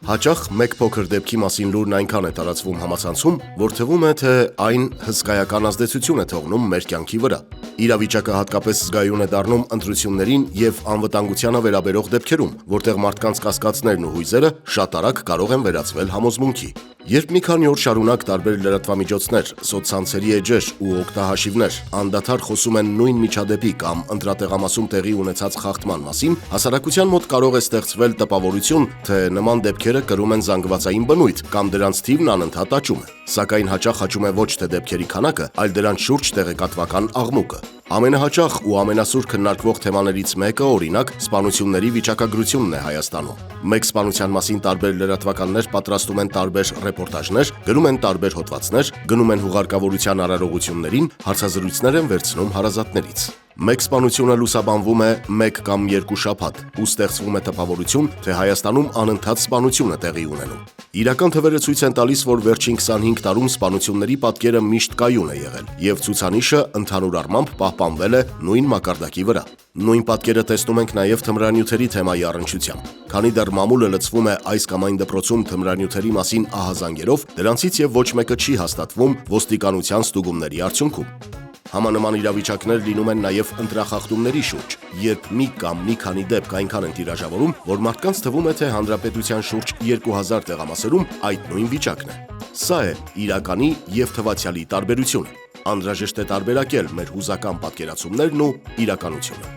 Հաճախ մեկ փոքր դեպքի մասին լուրն այնքան է տարածվում համացանցում, որ թվում է, թե այն հսկայական ազդեցություն է թողնում մեր կյանքի վրա։ Իրավիճակը հատկապես զգայուն է դառնում ընտրություններին եւ անվտանգությանը վերաբերող դեպքերում, որտեղ մարդկանց կասկածներն ու հույզերը շատ արագ կարող են վերածվել համոզմունքի։ Երբ մի քանի օր շարունակ տարբեր լրատվամիջոցներ, սոցցանցերի էջեր ու օգտահաշիվներ անդադար խոսում են նույն միջադեպի կամ ընտրատեղամասում տեղի ունեցած խախտման մասին, հասարակության մոտ կարող է ստեղծվել տպավորություն, թե նման դեպքերը կրում են զանգվածային բնույթ կամ դրանց թիվն անընդհատ աճում է։ Սակայն հաճախ աճում է ոչ թե դեպքերի քանակը, այլ դրանց շուրջ տեղեկատվական աղմուկը։ Ամենահաճախ ու ամենասուր քննարկվող թեմաներից մեկը, օրինակ, սպանությունների վիճակագրությունն է Հայաստանում։ Մեկ սպանության մասին տարբեր լրատվականներ պատրաստում են տարբեր ռեպորտաժներ, գրում են տարբեր հոդվածներ, գնում են հուղարկավորության արարողություններին, հարցազրույցներ են վերցնում հարազատներից։ Մեկ սպանությունը լուսաբանվում է 1 կամ 2 շաբաթ ու ստեղծվում է տպավորություն, թե Հայաստանում անընդհատ սպանություն է տեղի ունենում։ Իրական թվերը ցույց են տալիս, որ վերջին 25 տարում սպանությունների պատկերը միշտ կայուն է եղել, եւ ցուցանիշը ընդհանուր առմամբ պահպանվել է նույն մակարդակի վրա։ Նույն պատկերը տեսնում ենք նաև թմրանյութերի թեմայի առնչությամբ։ Քանի դեռ մամուլը լցվում է այս կամ այն դպրոցում թմրանյութերի մասին ահազանգերով, դրանցից եւ ոչ մեկը չի հաստատվում ոստիկանության ստուգումների արդյունքում։ Համանման իրավիճակներ լինում են նաև ընտրախախտումների շուրջ, երբ մի կամ մի քանի դեպք այնքան են տիրաժավորում, որ մարդկանց թվում է, թե հանրապետության շուրջ 2000 տեղամասերում այդ նույն վիճակն է։ Սա է իրականի եւ թվացյալի տարբերությունը։ Անհրաժեշտ է տարբերակել մեր հուզական պատկերացումներն ու իրականությունը։